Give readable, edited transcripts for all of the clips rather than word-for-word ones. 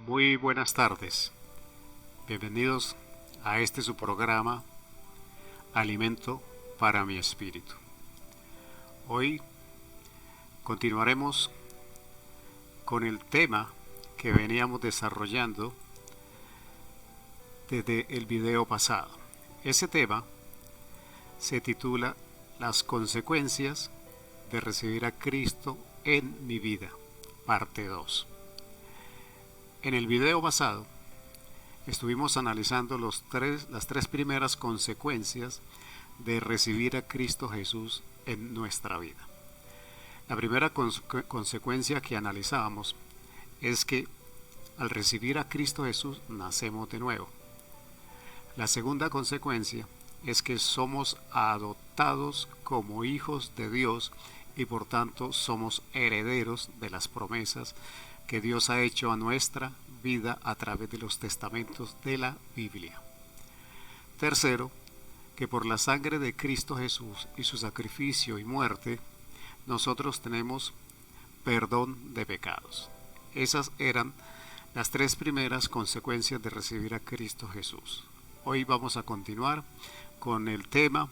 Muy buenas tardes. Bienvenidos a este su programa Alimento para mi espíritu. Hoy continuaremos con el tema que veníamos desarrollando desde el video pasado. Ese tema se titula Las consecuencias de recibir a Cristo en mi vida, parte 2. En el video pasado estuvimos analizando las tres primeras consecuencias de recibir a Cristo Jesús en nuestra vida. La primera consecuencia que analizábamos es que al recibir a Cristo Jesús nacemos de nuevo. La segunda consecuencia es que somos adoptados como hijos de Dios y por tanto somos herederos de las promesas que Dios ha hecho a nuestra vida a través de los testamentos de la Biblia. Tercero, que por la sangre de Cristo Jesús y su sacrificio y muerte, nosotros tenemos perdón de pecados. Esas eran las tres primeras consecuencias de recibir a Cristo Jesús. Hoy vamos a continuar con el tema.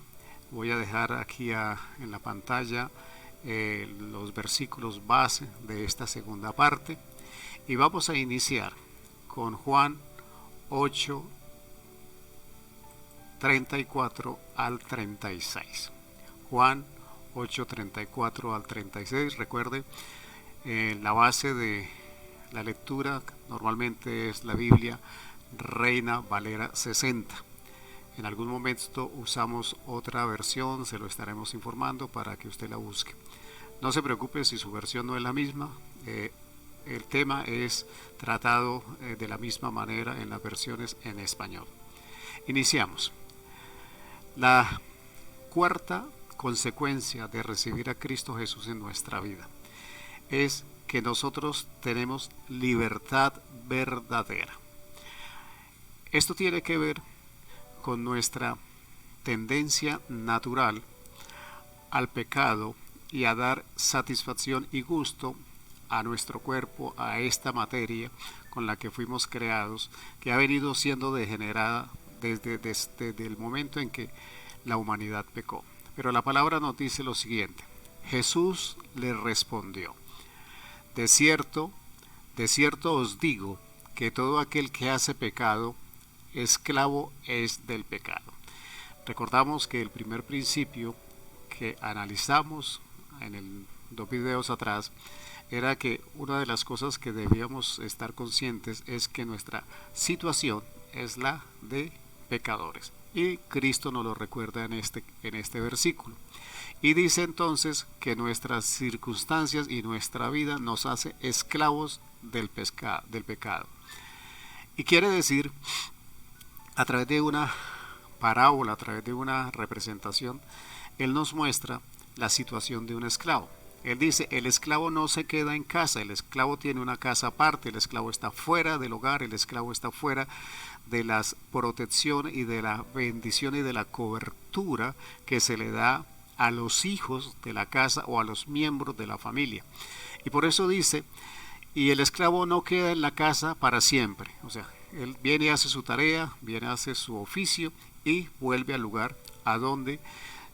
Voy a dejar aquí en la pantalla los versículos base de esta segunda parte y vamos a iniciar con Juan 8, 34 al 36. Juan 8, 34 al 36. Recuerde, la base de la lectura normalmente es la Biblia Reina Valera 60. En algún momento usamos otra versión, se lo estaremos informando para que usted la busque. No se preocupe si su versión no es la misma, el tema es tratado de la misma manera en las versiones en español. Iniciamos. La cuarta consecuencia de recibir a Cristo Jesús en nuestra vida es que nosotros tenemos libertad verdadera. Esto tiene que ver con nuestra tendencia natural al pecado y a dar satisfacción y gusto a nuestro cuerpo, a esta materia con la que fuimos creados, que ha venido siendo degenerada desde el momento en que la humanidad pecó. Pero la palabra nos dice lo siguiente: Jesús le respondió: de cierto os digo que todo aquel que hace pecado, esclavo es del pecado. Recordamos que el primer principio que analizamos en dos videos atrás era que una de las cosas que debíamos estar conscientes es que nuestra situación es la de pecadores, y Cristo nos lo recuerda en este versículo, y dice entonces que nuestras circunstancias y nuestra vida nos hace esclavos del pecado, y quiere decir, a través de una parábola, a través de una representación, Él nos muestra la situación de un esclavo. Él dice, el esclavo no se queda en casa, el esclavo tiene una casa aparte, el esclavo está fuera del hogar, el esclavo está fuera de la protección y de la bendición y de la cobertura que se le da a los hijos de la casa o a los miembros de la familia. Y por eso dice, y el esclavo no queda en la casa para siempre, o sea, él viene y hace su tarea, viene y hace su oficio y vuelve al lugar a donde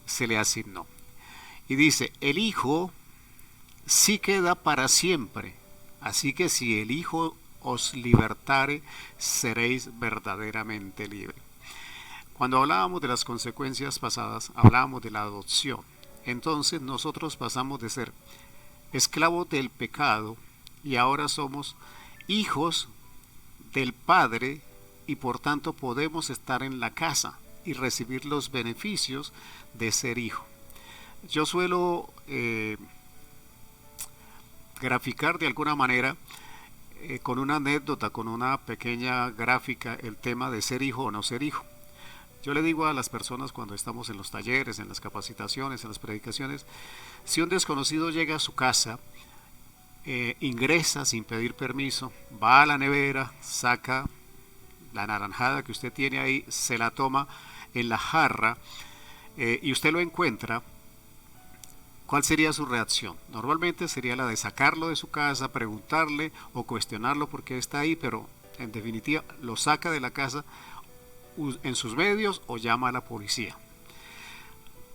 se le asignó. Y dice, el hijo sí queda para siempre, así que si el Hijo os libertare, seréis verdaderamente libres. Cuando hablábamos de las consecuencias pasadas, hablábamos de la adopción. Entonces nosotros pasamos de ser esclavos del pecado y ahora somos hijos del Padre, y por tanto podemos estar en la casa y recibir los beneficios de ser hijo. Yo suelo graficar de alguna manera con una anécdota, con una pequeña gráfica, el tema de ser hijo o no ser hijo. Yo le digo a las personas cuando estamos en los talleres, en las capacitaciones, en las predicaciones, si un desconocido llega a su casa, ingresa sin pedir permiso, va a la nevera, saca la naranjada que usted tiene ahí, se la toma en la jarra y usted lo encuentra ¿cuál sería su reacción? Normalmente sería la de sacarlo de su casa, preguntarle o cuestionarlo por qué está ahí, pero en definitiva lo saca de la casa en sus medios o llama a la policía.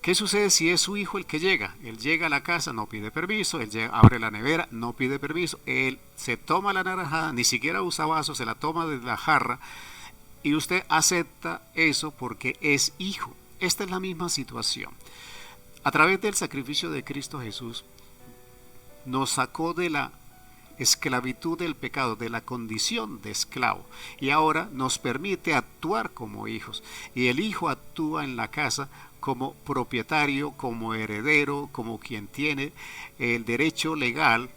¿Qué sucede si es su hijo el que llega? Él llega a la casa, no pide permiso, él abre la nevera, no pide permiso, él se toma la naranjada, ni siquiera usa vaso, se la toma de la jarra y usted acepta eso porque es hijo. Esta es la misma situación. A través del sacrificio de Cristo Jesús nos sacó de la esclavitud del pecado, de la condición de esclavo, y ahora nos permite actuar como hijos, y el hijo actúa en la casa como propietario, como heredero, como quien tiene el derecho legal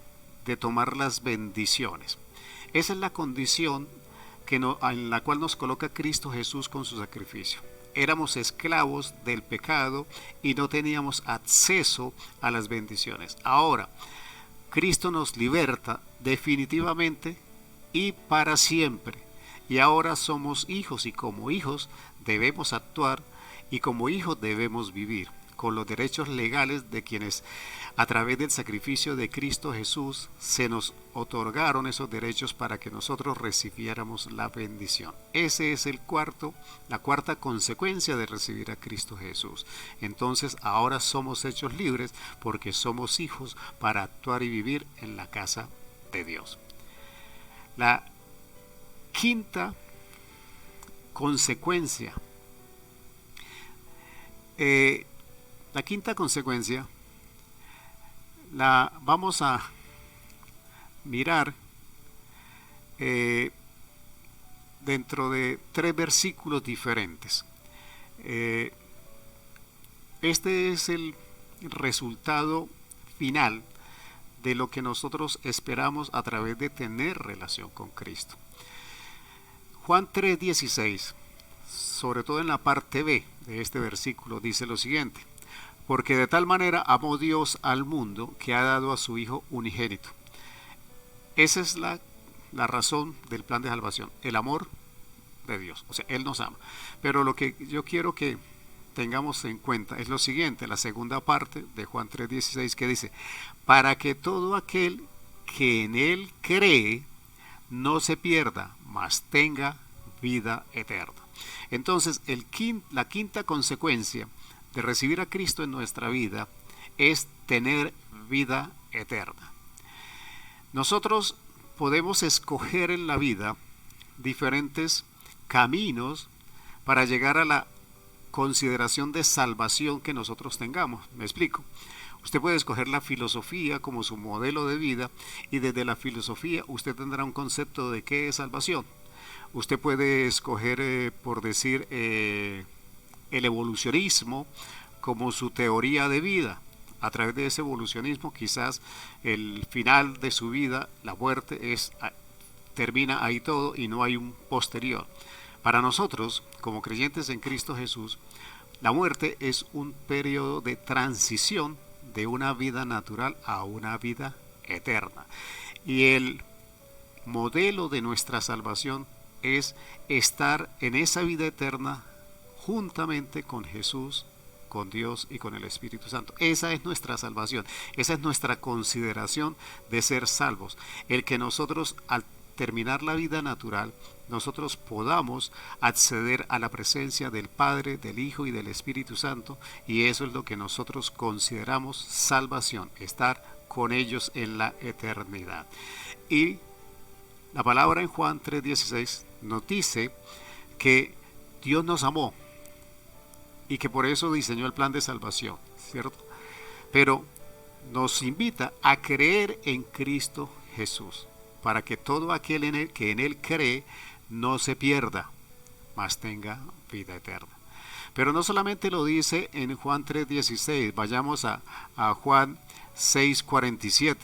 de tomar las bendiciones. Esa es la condición en la cual nos coloca Cristo Jesús con su sacrificio. Éramos esclavos del pecado y no teníamos acceso a las bendiciones. Ahora, Cristo nos liberta definitivamente y para siempre. Y ahora somos hijos y como hijos debemos actuar y como hijos debemos vivir con los derechos legales de quienes a través del sacrificio de Cristo Jesús se nos otorgaron esos derechos para que nosotros recibiéramos la bendición. Ese es la cuarta consecuencia de recibir a Cristo Jesús. Entonces ahora somos hechos libres porque somos hijos para actuar y vivir en la casa de Dios. La quinta consecuencia la vamos a mirar dentro de 3 versículos diferentes. Este es el resultado final de lo que nosotros esperamos a través de tener relación con Cristo. Juan 3:16, sobre todo en la parte B de este versículo, dice lo siguiente: porque de tal manera amó Dios al mundo que ha dado a su Hijo unigénito. Esa es la razón del plan de salvación, el amor de Dios, o sea, Él nos ama. Pero lo que yo quiero que tengamos en cuenta es lo siguiente, la segunda parte de Juan 3:16, que dice: para que todo aquel que en Él cree no se pierda, mas tenga vida eterna. Entonces, la quinta consecuencia de recibir a Cristo en nuestra vida es tener vida eterna. Nosotros podemos escoger en la vida diferentes caminos para llegar a la consideración de salvación que nosotros tengamos. Me explico. Usted puede escoger la filosofía como su modelo de vida y desde la filosofía usted tendrá un concepto de qué es salvación. Usted puede escoger, por decir, el evolucionismo como su teoría de vida. A través de ese evolucionismo quizás el final de su vida, la muerte, termina ahí todo y no hay un posterior. Para nosotros, como creyentes en Cristo Jesús, la muerte es un periodo de transición de una vida natural a una vida eterna. Y el modelo de nuestra salvación es estar en esa vida eterna juntamente con Jesús, con Dios y con el Espíritu Santo. Esa es nuestra salvación, esa es nuestra consideración de ser salvos. El que nosotros al terminar la vida natural, nosotros podamos acceder a la presencia del Padre, del Hijo y del Espíritu Santo, y eso es lo que nosotros consideramos salvación, estar con ellos en la eternidad. Y la palabra en Juan 3:16 nos dice que Dios nos amó y que por eso diseñó el plan de salvación, ¿cierto? Pero nos invita a creer en Cristo Jesús, para que todo aquel que en Él cree no se pierda, mas tenga vida eterna. Pero no solamente lo dice en Juan 3:16, vayamos a Juan 6:47.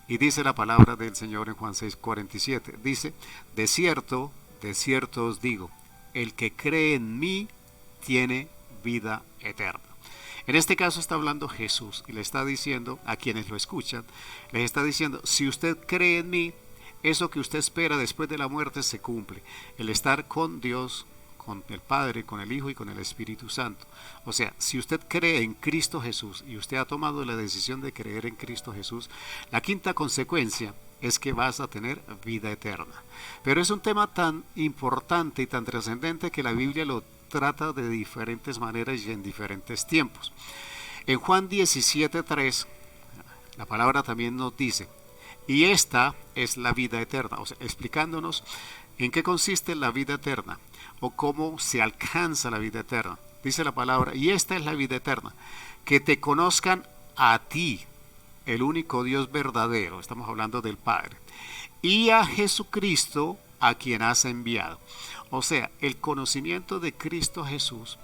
Y dice la palabra del Señor en Juan 6:47. Dice: de cierto os digo, el que cree en mí tiene vida eterna. En este caso está hablando Jesús y le está diciendo a quienes lo escuchan, les está diciendo: si usted cree en mí, eso que usted espera después de la muerte se cumple. El estar con Dios, con el Padre, con el Hijo y con el Espíritu Santo. O sea, si usted cree en Cristo Jesús y usted ha tomado la decisión de creer en Cristo Jesús, la quinta consecuencia es que vas a tener vida eterna. Pero es un tema tan importante y tan trascendente que la Biblia lo trata de diferentes maneras y en diferentes tiempos. En Juan 17:3, la palabra también nos dice, y esta es la vida eterna, o sea, explicándonos en qué consiste la vida eterna o cómo se alcanza la vida eterna. Dice la palabra, y esta es la vida eterna, que te conozcan a ti, el único Dios verdadero, estamos hablando del Padre, y a Jesucristo, a quien has enviado. O sea, el conocimiento de Cristo Jesús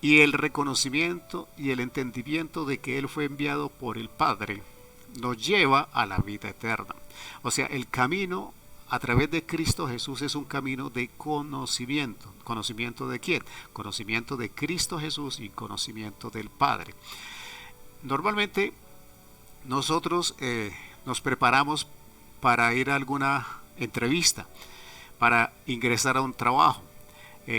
y el reconocimiento y el entendimiento de que Él fue enviado por el Padre nos lleva a la vida eterna. O sea, el camino a través de Cristo Jesús es un camino de conocimiento. ¿Conocimiento de quién? Conocimiento de Cristo Jesús y conocimiento del Padre. Normalmente nosotros nos preparamos para ir a alguna entrevista, para ingresar a un trabajo.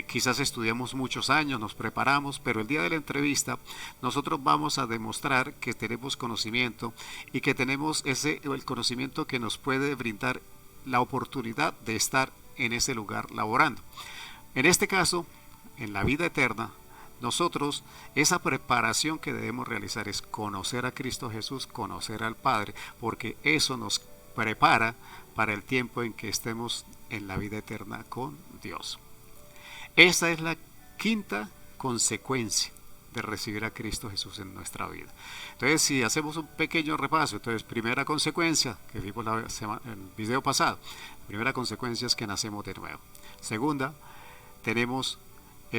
Quizás estudiamos muchos años, nos preparamos, pero el día de la entrevista nosotros vamos a demostrar que tenemos conocimiento y que tenemos el conocimiento que nos puede brindar la oportunidad de estar en ese lugar laborando. En este caso, en la vida eterna, nosotros esa preparación que debemos realizar es conocer a Cristo Jesús, conocer al Padre, porque eso nos prepara para el tiempo en que estemos en la vida eterna con Dios. Esa es la quinta consecuencia de recibir a Cristo Jesús en nuestra vida. Entonces, si hacemos un pequeño repaso, entonces, primera consecuencia, que vimos el video pasado, primera consecuencia es que nacemos de nuevo. Segunda,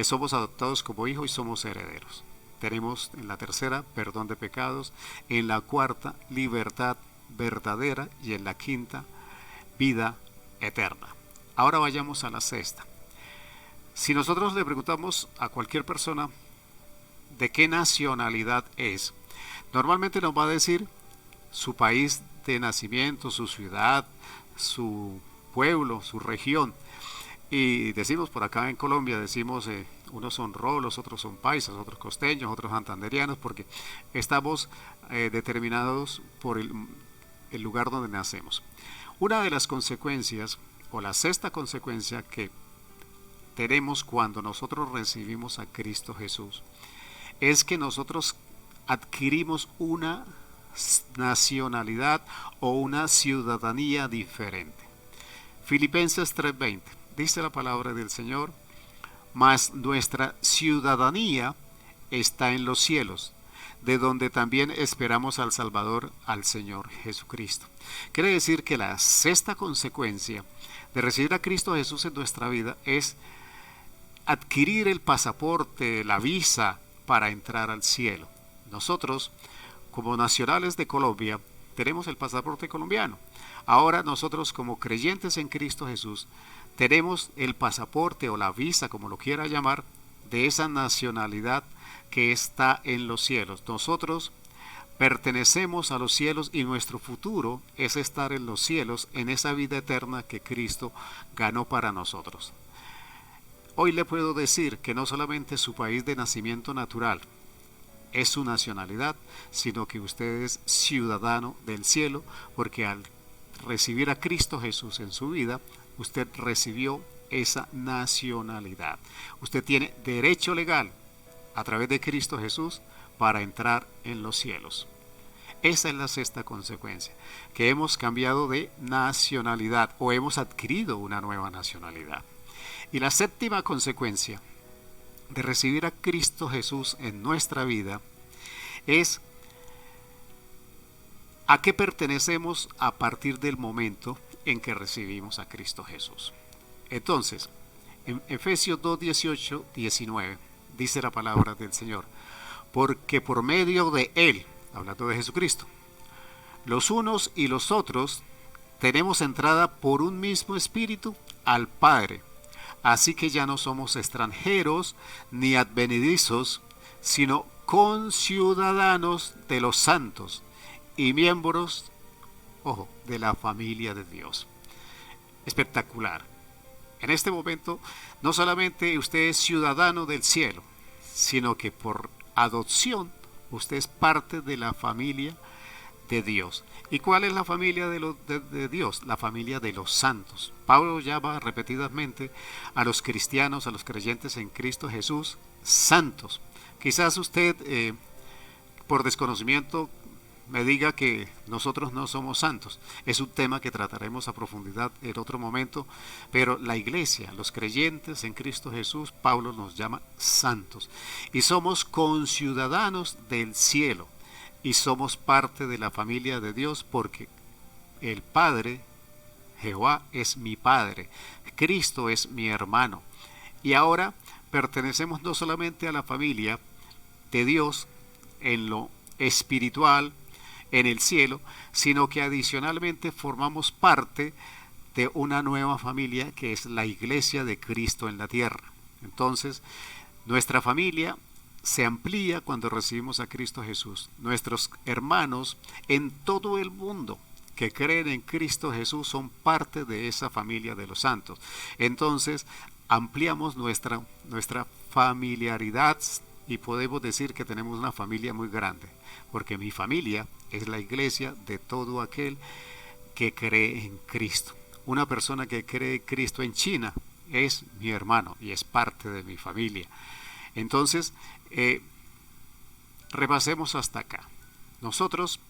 somos adoptados como hijos y somos herederos. Tenemos en la tercera, perdón de pecados, en la cuarta, libertad verdadera y en la quinta, vida eterna. Ahora vayamos a la sexta. Si nosotros le preguntamos a cualquier persona de qué nacionalidad es, normalmente nos va a decir su país de nacimiento, su ciudad, su pueblo, su región. Y decimos por acá en Colombia, decimos unos son rolos, otros son paisas, otros costeños, otros santanderianos, porque estamos determinados por el lugar donde nacemos. Una de las consecuencias, o la sexta consecuencia que tenemos cuando nosotros recibimos a Cristo Jesús, es que nosotros adquirimos una nacionalidad o una ciudadanía diferente. Filipenses 3:20 dice la palabra del Señor, mas nuestra ciudadanía está en los cielos, de donde también esperamos al Salvador, al Señor Jesucristo. Quiere decir que la sexta consecuencia de recibir a Cristo Jesús en nuestra vida es adquirir el pasaporte, la visa para entrar al cielo. Nosotros, como nacionales de Colombia, tenemos el pasaporte colombiano. Ahora nosotros, como creyentes en Cristo Jesús, tenemos el pasaporte o la visa, como lo quiera llamar, de esa nacionalidad que está en los cielos. Nosotros pertenecemos a los cielos y nuestro futuro es estar en los cielos, en esa vida eterna que Cristo ganó para nosotros. Hoy le puedo decir que no solamente su país de nacimiento natural es su nacionalidad, sino que usted es ciudadano del cielo, porque al recibir a Cristo Jesús en su vida, usted recibió esa nacionalidad. Usted tiene derecho legal a través de Cristo Jesús para entrar en los cielos. Esa es la sexta consecuencia, que hemos cambiado de nacionalidad o hemos adquirido una nueva nacionalidad. Y la séptima consecuencia de recibir a Cristo Jesús en nuestra vida es a qué pertenecemos a partir del momento en que recibimos a Cristo Jesús. Entonces, en Efesios 2:18, 19, dice la palabra del Señor, porque por medio de Él, hablando de Jesucristo, los unos y los otros tenemos entrada por un mismo espíritu al Padre. Así que ya no somos extranjeros ni advenedizos, sino conciudadanos de los santos y miembros, ojo, de la familia de Dios. Espectacular. En este momento, no solamente usted es ciudadano del cielo, sino que por adopción usted es parte de la familia de Dios. ¿Y cuál es la familia de Dios? La familia de los santos. Pablo llama repetidamente a los cristianos, a los creyentes en Cristo Jesús, santos. Quizás usted, por desconocimiento, me diga que nosotros no somos santos. Es un tema que trataremos a profundidad en otro momento, pero la iglesia, los creyentes en Cristo Jesús, Pablo nos llama santos. Y somos conciudadanos del cielo. Y somos parte de la familia de Dios porque el Padre, Jehová, es mi Padre, Cristo es mi hermano. Y ahora pertenecemos no solamente a la familia de Dios en lo espiritual, en el cielo, sino que adicionalmente formamos parte de una nueva familia que es la iglesia de Cristo en la tierra. Entonces, nuestra familia se amplía cuando recibimos a Cristo Jesús. Nuestros hermanos en todo el mundo que creen en Cristo Jesús son parte de esa familia de los santos. Entonces ampliamos nuestra familiaridad y podemos decir que tenemos una familia muy grande, porque mi familia es la iglesia de todo aquel que cree en Cristo. Una persona que cree en Cristo en China es mi hermano y es parte de mi familia. Entonces, repasemos hasta acá. Nosotros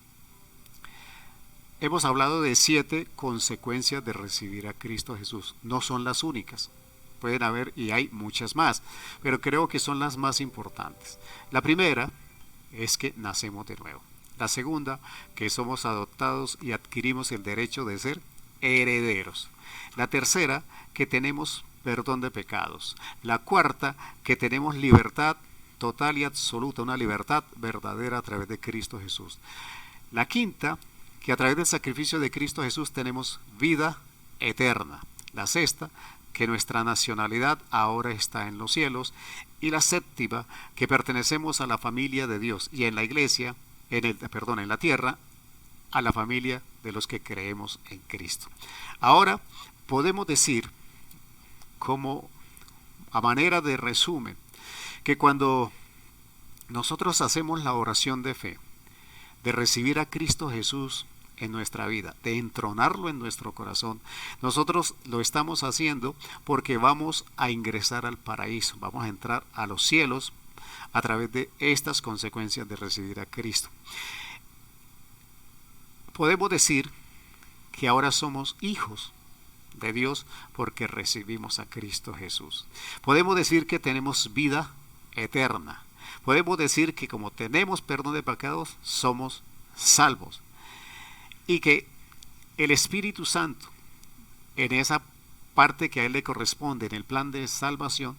hemos hablado de 7 consecuencias de recibir a Cristo Jesús. No son las únicas. Pueden haber y hay muchas más, pero creo que son las más importantes. La primera es que nacemos de nuevo. La segunda, que somos adoptados y adquirimos el derecho de ser herederos. La tercera, que tenemos perdón de pecados. La cuarta, que tenemos libertad total y absoluta, una libertad verdadera a través de Cristo Jesús. La quinta, que a través del sacrificio de Cristo Jesús tenemos vida eterna. La sexta, que nuestra nacionalidad ahora está en los cielos. Y la séptima, que pertenecemos a la familia de Dios y en la iglesia, en la tierra, a la familia de los que creemos en Cristo. Ahora podemos decir, como a manera de resumen, que cuando nosotros hacemos la oración de fe, de recibir a Cristo Jesús en nuestra vida, de entronarlo en nuestro corazón, nosotros lo estamos haciendo porque vamos a ingresar al paraíso, vamos a entrar a los cielos a través de estas consecuencias de recibir a Cristo. Podemos decir que ahora somos hijos de Dios porque recibimos a Cristo Jesús. Podemos decir que tenemos vida eterna. Podemos decir que como tenemos perdón de pecados, somos salvos. Y que el Espíritu Santo, en esa parte que a Él le corresponde, en el plan de salvación,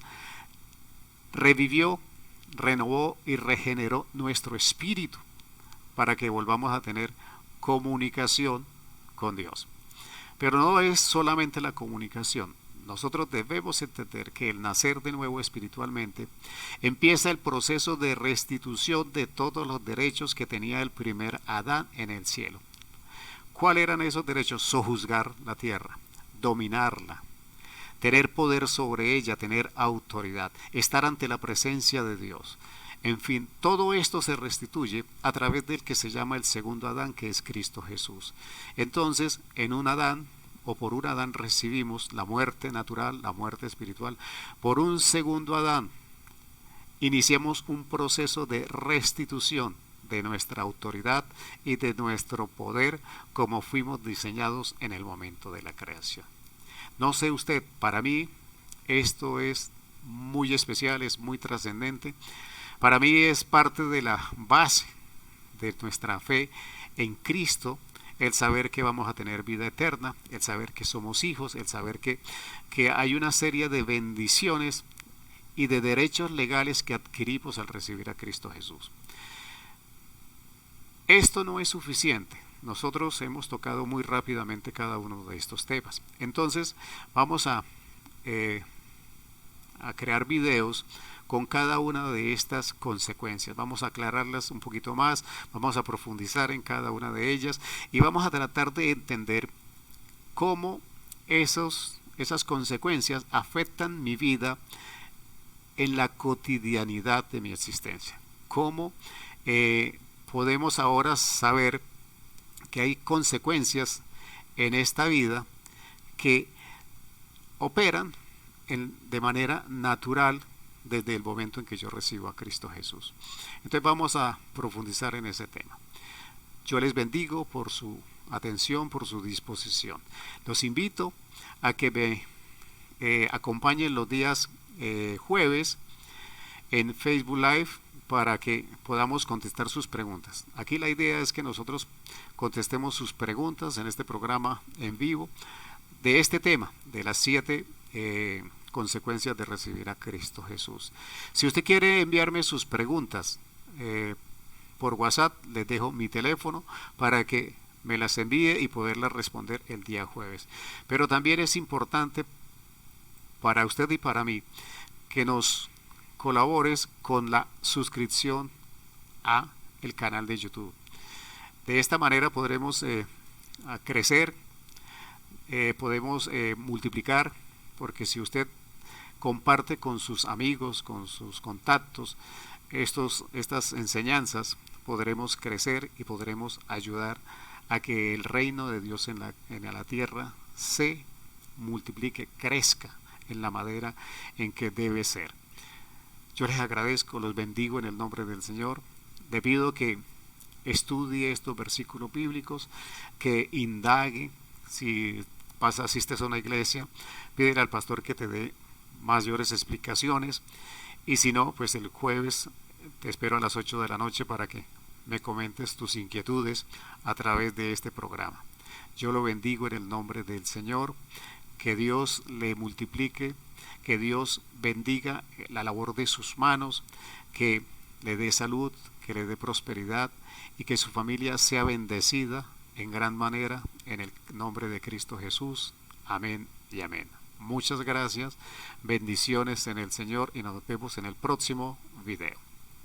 revivió, renovó y regeneró nuestro espíritu para que volvamos a tener comunicación con Dios. Pero no es solamente la comunicación. Nosotros debemos entender que el nacer de nuevo espiritualmente empieza el proceso de restitución de todos los derechos que tenía el primer Adán en el cielo. ¿Cuáles eran esos derechos? Sojuzgar la tierra, dominarla, tener poder sobre ella, tener autoridad, estar ante la presencia de Dios. En fin, todo esto se restituye a través del que se llama el segundo Adán, que es Cristo Jesús. Entonces, en un Adán, o por un Adán recibimos la muerte natural, la muerte espiritual. Por un segundo Adán, iniciamos un proceso de restitución de nuestra autoridad y de nuestro poder como fuimos diseñados en el momento de la creación. No sé usted, para mí esto es muy especial, es muy trascendente. Para mí es parte de la base de nuestra fe en Cristo, el saber que vamos a tener vida eterna, el saber que somos hijos, el saber que hay una serie de bendiciones y de derechos legales que adquirimos al recibir a Cristo Jesús. Esto no es suficiente. Nosotros hemos tocado muy rápidamente cada uno de estos temas. Entonces vamos a crear videos con cada una de estas consecuencias. Vamos a aclararlas un poquito más, vamos a profundizar en cada una de ellas y vamos a tratar de entender cómo esas consecuencias afectan mi vida en la cotidianidad de mi existencia. ¿Cómo podemos ahora saber que hay consecuencias en esta vida que operan de manera natural desde el momento en que yo recibo a Cristo Jesús? Entonces vamos a profundizar en ese tema. Yo les bendigo por su atención, por su disposición. Los invito a que me acompañen los días jueves en Facebook Live para que podamos contestar sus preguntas. Aquí la idea es que nosotros contestemos sus preguntas en este programa en vivo de este tema, de las 7 consecuencias de recibir a Cristo Jesús. Si usted quiere enviarme sus preguntas por WhatsApp, les dejo mi teléfono para que me las envíe y poderlas responder el día jueves. Pero también es importante para usted y para mí que nos colabores con la suscripción a el canal de YouTube. De esta manera podremos crecer, podemos multiplicar, porque si usted comparte con sus amigos, con sus contactos, estas enseñanzas, podremos crecer y podremos ayudar a que el reino de Dios en la tierra se multiplique, crezca en la manera en que debe ser. Yo les agradezco, los bendigo en el nombre del Señor. Le pido que estudie estos versículos bíblicos, que indague. Si asistes a una iglesia, pídele al pastor que te dé mayores explicaciones, y si no, pues el jueves te espero a las 8 de la noche para que me comentes tus inquietudes a través de este programa. Yo lo bendigo en el nombre del Señor. Que Dios le multiplique, que Dios bendiga la labor de sus manos, que le dé salud, que le dé prosperidad y que su familia sea bendecida en gran manera en el nombre de Cristo Jesús. Amén y amén. Muchas gracias, bendiciones en el Señor y nos vemos en el próximo video.